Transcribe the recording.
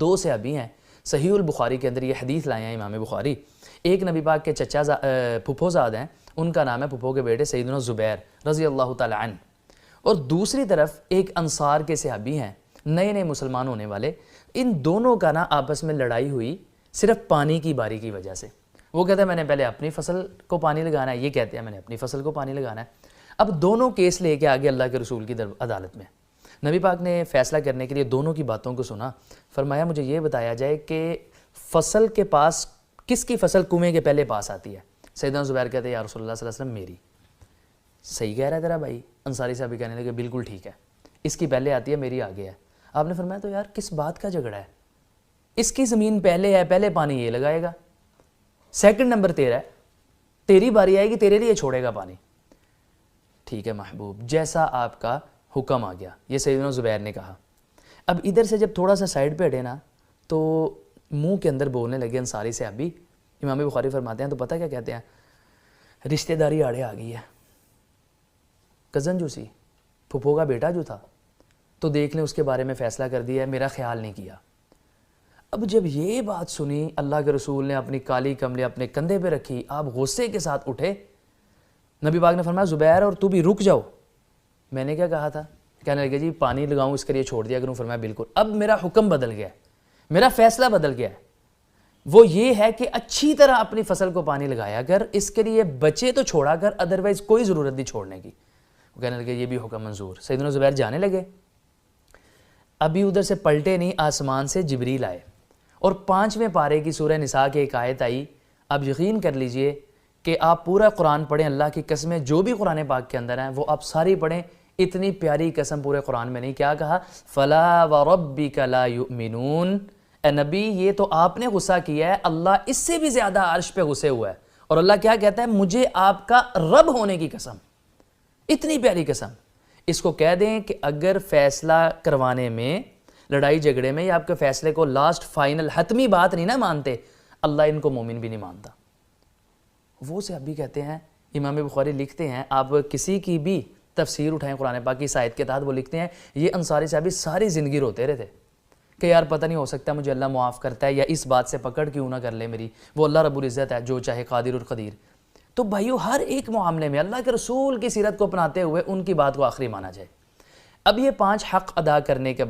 دو صحابی ہیں، صحیح البخاری کے اندر یہ حدیث لائے ہیں امام بخاری۔ ایک نبی پاک کے چچا پھپھو زاد ہیں، ان کا نام ہے پھپھو کے بیٹے سیدنا زبیر رضی اللہ تعالی عنہ، اور دوسری طرف ایک انصار کے صحابی ہیں، نئے نئے مسلمان ہونے والے۔ ان دونوں کا نا آپس میں لڑائی ہوئی صرف پانی کی باری کی وجہ سے۔ وہ کہتے ہیں میں نے پہلے اپنی فصل کو پانی لگانا ہے، یہ کہتے ہیں میں نے اپنی فصل کو پانی لگانا ہے۔ اب دونوں کیس لے کے آگے اللہ کے رسول کی عدالت میں نبی پاک نے فیصلہ کرنے کے لیے دونوں کی باتوں کو سنا، فرمایا مجھے یہ بتایا جائے کہ فصل کے پاس کس کی فصل کنویں کے پہلے پاس آتی ہے؟ سیدنا زبیر کہتے ہیں یا رسول اللہ صلی اللہ علیہ وسلم میری۔ صحیح کہہ رہا ہے تیرا بھائی؟ انصاری صاحب بھی کہنے لگے بالکل ٹھیک ہے، اس کی پہلے آتی ہے میری آگے ہے۔ آپ نے فرمایا تو یار کس بات کا جھگڑا ہے؟ اس کی زمین پہلے ہے، پہلے پانی یہ لگائے گا، سیکنڈ نمبر تیرا ہے، تیری باری آئے گی تیرے لیے چھوڑے گا پانی۔ ٹھیک ہے محبوب، جیسا آپ کا حکم آ گیا، یہ سیدنا زبیر نے کہا۔ اب ادھر سے جب تھوڑا سا سائڈ پہ ہٹے نا تو منہ کے اندر بولنے لگے انصاری سے ابھی۔ امام بخاری فرماتے ہیں تو پتہ کیا کہتے ہیں؟ رشتہ داری آڑے آ گئی ہے، کزن جو سی پھپھو کا بیٹا جو تھا تو دیکھ لیں اس کے بارے میں فیصلہ کر دیا ہے، میرا خیال نہیں کیا۔ اب جب یہ بات سنی اللہ کے رسول نے اپنی کالی کملے اپنے کندھے پہ رکھی، آپ غصے کے ساتھ اٹھے۔ نبی پاک نے فرمایا زبیر اور تو بھی رک جاؤ۔ میں نے کیا کہا تھا؟ کہنے لگے جی پانی لگاؤں اس کے لیے چھوڑ دیا کروں۔ فرمایا بالکل، اب میرا حکم بدل گیا ہے، میرا فیصلہ بدل گیا ہے، وہ یہ ہے کہ اچھی طرح اپنی فصل کو پانی لگایا کر، اس کے لیے بچے تو چھوڑا کر، ادروائز کوئی ضرورت نہیں چھوڑنے کی۔ وہ کہنے لگے یہ بھی حکم منظور۔ سیدنا زبیر جانے لگے، ابھی ادھر سے پلٹے نہیں، آسمان سے جبریل آئے اور 5ویں پارے کی سورہ نساء کی ایک آیت آئی۔ اب یقین کر لیجئے کہ آپ پورا قرآن پڑھیں، اللہ کی قسمیں جو بھی قرآن پاک کے اندر ہیں وہ آپ ساری پڑھیں، اتنی پیاری قسم پورے قرآن میں نہیں۔ کیا کہا؟ فَلَا وَرَبِّكَ لَا يُؤْمِنُونَ۔ اے نبی یہ تو آپ نے غصہ کیا ہے، اللہ اس سے بھی زیادہ عرش پہ غصے ہوا ہے، اور اللہ کیا کہتا ہے؟ مجھے آپ کا رب ہونے کی قسم، اتنی پیاری قسم۔ اس کو کہہ دیں کہ اگر فیصلہ کروانے میں، لڑائی جھگڑے میں، یا آپ کے فیصلے کو لاسٹ فائنل حتمی بات نہیں نہ مانتے، اللہ ان کو مومن بھی نہیں مانتا۔ وہ سے ابھی کہتے ہیں، امام بخاری لکھتے ہیں، آپ کسی کی بھی تفسیر اٹھائیں قرآن پاک کی اس آیت کے تحت، وہ لکھتے ہیں یہ انصاری صاحب ساری زندگی روتے رہے تھے کہ یار پتہ نہیں ہو سکتا مجھے اللہ معاف کرتا ہے یا اس بات سے پکڑ کیوں نہ کر لے میری، وہ اللہ رب العزت ہے جو چاہے قادر اور قدیر۔ تو بھائیو ہر ایک معاملے میں اللہ کے رسول کی سیرت کو اپناتے ہوئے ان کی بات کو آخری مانا جائے۔ اب یہ 5 حق ادا کرنے کے